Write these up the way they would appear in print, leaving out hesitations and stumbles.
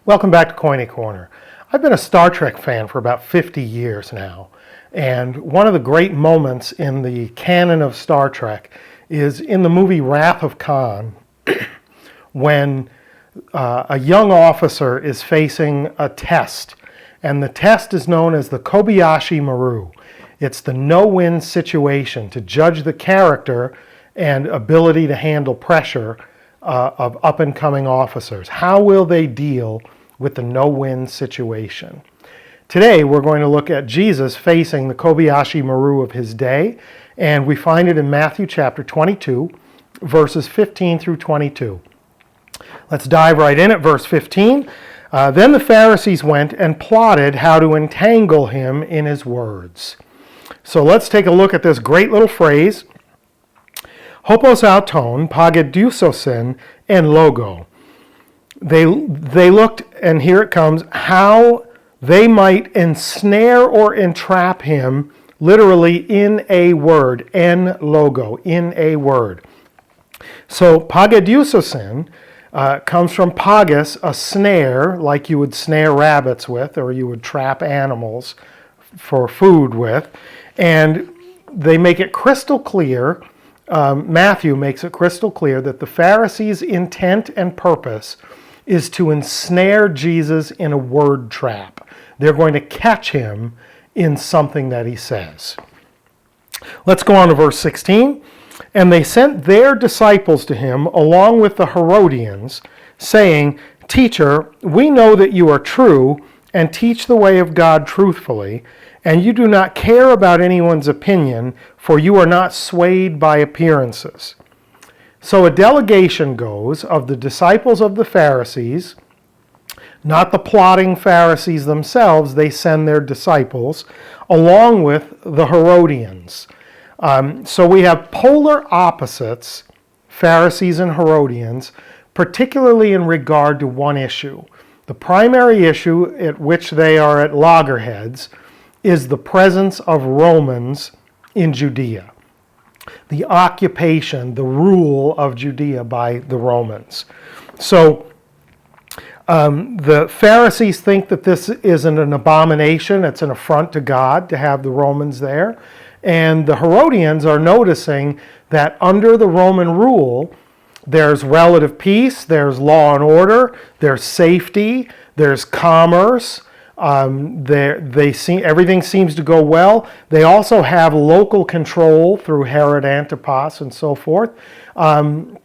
Welcome back to Koine Corner. I've been a Star Trek fan for about 50 years now, and one of the great moments in the canon of Star Trek is in the movie Wrath of Khan, when a young officer is facing a test, and the test is known as the Kobayashi Maru. It's the no-win situation to judge the character and ability to handle pressure of up-and-coming officers. How will they deal with the no-win situation? Today we're going to look at Jesus facing the Kobayashi Maru of his day, and we find it in Matthew chapter 22, verses 15 through 22. Let's dive right in at verse 15. Then the Pharisees went and plotted how to entangle him in his words. So let's take a look at this great little phrase, hopos auton, pagedeusosin, and logo. They looked, and here it comes, how they might ensnare or entrap him, literally in a word, en logo, in a word. So pagedeusosin comes from pagus, a snare, like you would snare rabbits with, or you would trap animals for food with. And they make it crystal clear, Matthew makes it crystal clear that the Pharisees' intent and purpose is to ensnare Jesus in a word trap. They're going to catch him in something that he says. Let's go on to verse 16. And they sent their disciples to him along with the Herodians, saying, Teacher, we know that you are true and teach the way of God truthfully, and you do not care about anyone's opinion, for you are not swayed by appearances. So a delegation goes of the disciples of the Pharisees, not the plotting Pharisees themselves. They send their disciples along with the Herodians. So we have polar opposites, Pharisees and Herodians, particularly in regard to one issue. The primary issue at which they are at loggerheads is the presence of Romans in Judea. The occupation, the rule of Judea by the Romans. So the Pharisees think that this is an abomination, it's an affront to God to have the Romans there. And the Herodians are noticing that under the Roman rule, there's relative peace, there's law and order, there's safety, there's commerce. Everything seems to go well. They also have local control through Herod Antipas and so forth. And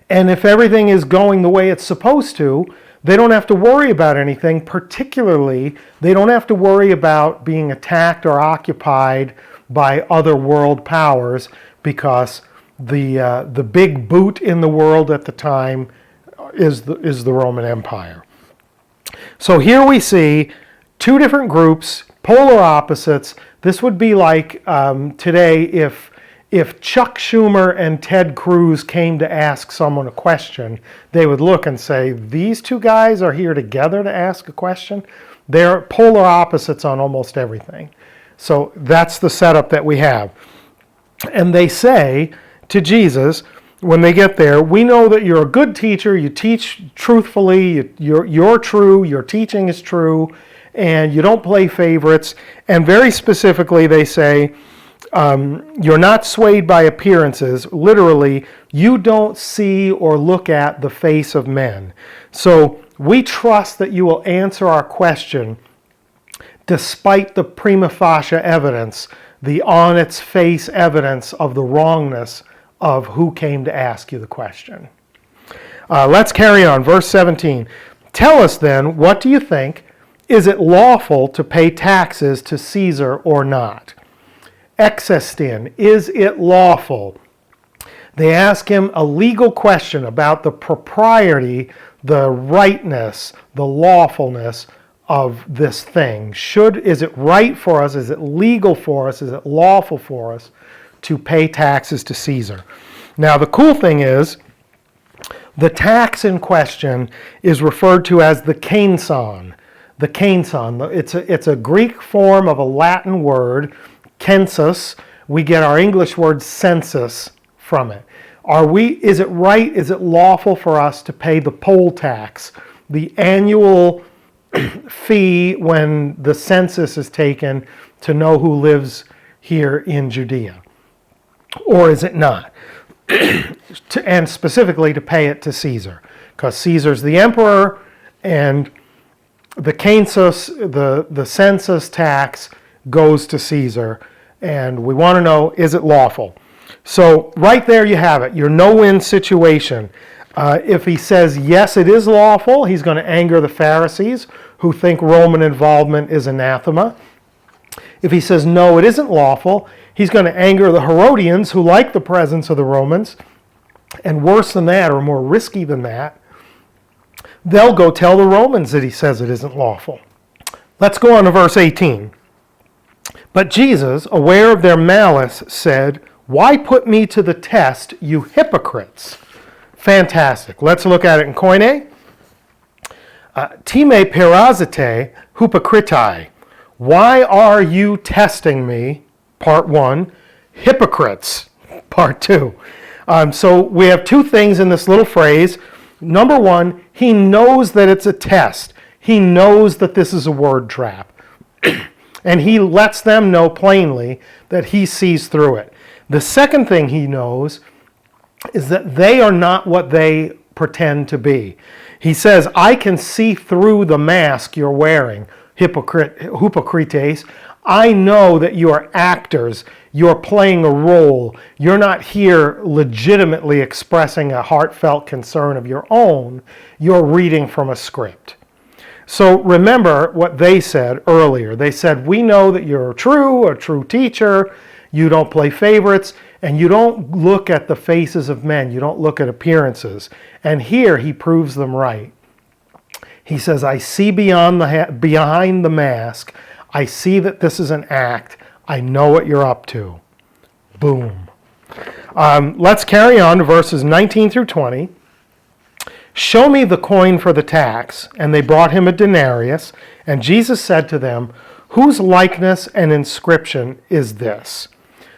if everything is going the way it's supposed to, they don't have to worry about anything. Particularly, they don't have to worry about being attacked or occupied by other world powers, because the big boot in the world at the time is the Roman Empire. So here we see two different groups, polar opposites. This would be like today if Chuck Schumer and Ted Cruz came to ask someone a question, they would look and say, these two guys are here together to ask a question. They're polar opposites on almost everything. So that's the setup that we have. And they say to Jesus, when they get there, we know that you're a good teacher, you teach truthfully, you're true, your teaching is true, and you don't play favorites. And very specifically, they say, you're not swayed by appearances. Literally, you don't see or look at the face of men. So we trust that you will answer our question despite the prima facie evidence, the on-its-face evidence of the wrongness of who came to ask you the question. Let's carry on. Verse 17. Tell us then, what do you think? Is it lawful to pay taxes to Caesar or not? Exestin, is it lawful? They ask him a legal question about the propriety, the rightness, the lawfulness of this thing. Is it right for us? Is it legal for us? Is it lawful for us to pay taxes to Caesar? Now the cool thing is, the tax in question is referred to as the kainson. The kainson. It's a Greek form of a Latin word, census. We get our English word census from it. Is it right? Is it lawful for us to pay the poll tax the annual fee when the census is taken to know who lives here in Judea? Or is it not? And specifically to pay it to Caesar, because Caesar's the emperor, and the census, the census tax goes to Caesar, and we want to know, is it lawful? So right there you have it, your no-win situation. If he says, yes, it is lawful, he's going to anger the Pharisees, who think Roman involvement is anathema. If he says, no, it isn't lawful, he's going to anger the Herodians, who like the presence of the Romans, and worse than that, or more risky than that, they'll go tell the Romans that he says it isn't lawful. Let's go on to verse 18. But Jesus, aware of their malice, said, why put me to the test, you hypocrites? Fantastic. Let's look at it in Koine. Time perazite hypocritai. Why are you testing me? Part 1. Hypocrites. Part 2. So we have two things in this little phrase. Number 1, he knows that it's a test. He knows that this is a word trap. And he lets them know plainly that he sees through it. The second thing he knows is that they are not what they pretend to be. He says, I can see through the mask you're wearing, hypocrites. I know that you are actors. You're playing a role. You're not here legitimately expressing a heartfelt concern of your own. You're reading from a script. So remember what they said earlier. They said, we know that you're a true teacher. You don't play favorites, and you don't look at the faces of men. You don't look at appearances. And here he proves them right. He says, I see behind the mask. I see that this is an act. I know what you're up to. Boom. Let's carry on to verses 19 through 20. Show me the coin for the tax. And they brought him a denarius. And Jesus said to them, whose likeness and inscription is this?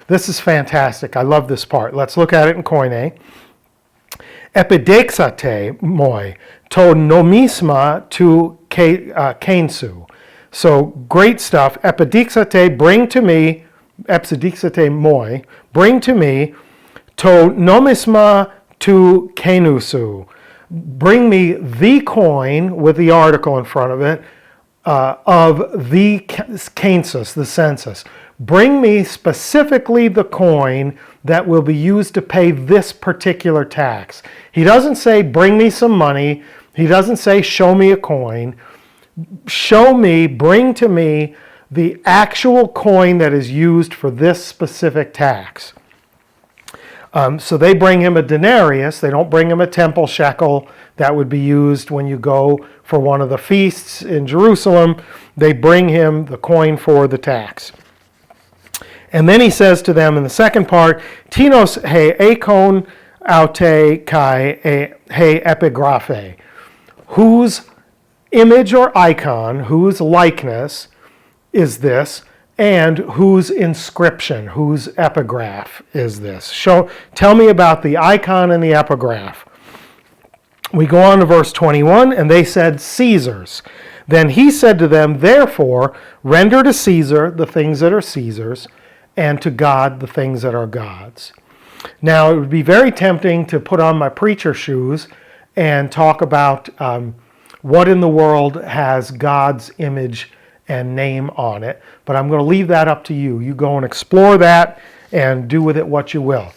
This is fantastic. I love this part. Let's look at it in Koine. Epidexate moi to nomisma tu kensu. So great stuff. Epidexate, bring to me, epidexate moi, bring to me, to nomisma tu kenusu. Bring me the coin with the article in front of it of the census, the census. Bring me specifically the coin that will be used to pay this particular tax. He doesn't say, bring me some money. He doesn't say, show me a coin. Show me, bring to me the actual coin that is used for this specific tax. So they bring him a denarius. They don't bring him a temple shekel that would be used when you go for one of the feasts in Jerusalem. They bring him the coin for the tax. And then he says to them in the second part, Tinos he ekon aute kai he epigraphe. Whose image or icon, whose likeness is this, and whose inscription, whose epigraph is this? Tell me about the icon and the epigraph. We go on to verse 21, and they said, Caesar's. Then he said to them, therefore, render to Caesar the things that are Caesar's, and to God the things that are God's. Now, it would be very tempting to put on my preacher shoes and talk about what in the world has God's image and name on it, but I'm going to leave that up to you. You go and explore that and do with it what you will.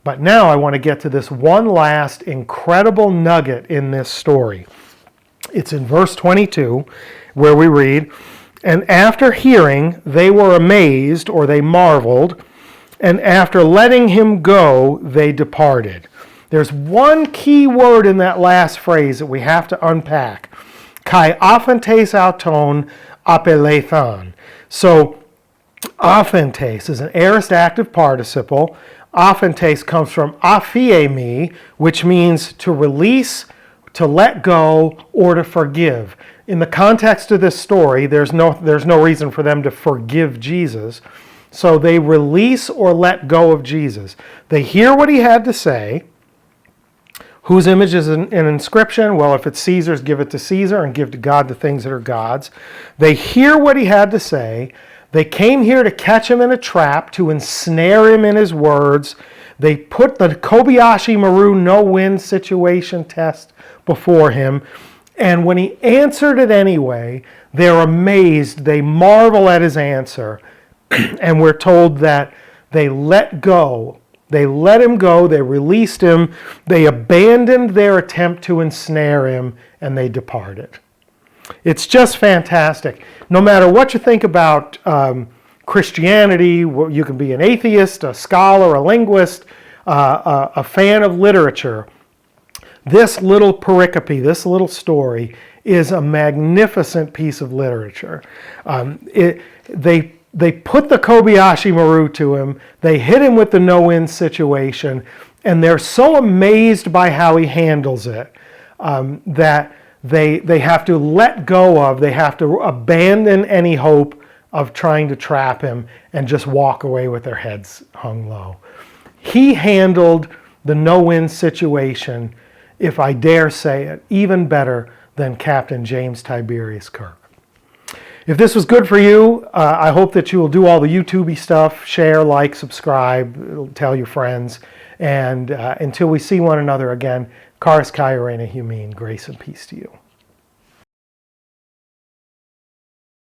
But now I want to get to this one last incredible nugget in this story. It's in verse 22 where we read, and after hearing, they were amazed, or they marveled, and after letting him go, they departed. There's one key word in that last phrase that we have to unpack. Kai aphantes auton apelethan. So, aphantes is an aorist active participle. Aphantes comes from aphiemi, which means to release, to let go, or to forgive. In the context of this story, there's no reason for them to forgive Jesus. So they release or let go of Jesus. They hear what he had to say. Whose image is an inscription? Well, if it's Caesar's, give it to Caesar and give to God the things that are God's. They hear what he had to say. They came here to catch him in a trap, to ensnare him in his words. They put the Kobayashi Maru no-win situation test before him. And when he answered it anyway, they're amazed. They marvel at his answer. And we're told that they let go. They let him go. They released him. They abandoned their attempt to ensnare him, and they departed. It's just fantastic. No matter what you think about Christianity, you can be an atheist, a scholar, a linguist, a fan of literature. This little pericope, this little story, is a magnificent piece of literature. They put the Kobayashi Maru to him, they hit him with the no-win situation, and they're so amazed by how he handles it that they have to let go of, they have to abandon any hope of trying to trap him and just walk away with their heads hung low. He handled the no-win situation, if I dare say it, even better than Captain James Tiberius Kirk. If this was good for you, I hope that you will do all the YouTube-y stuff, share, like, subscribe, tell your friends, and until we see one another again, Charis Kai Reina Humine, grace and peace to you.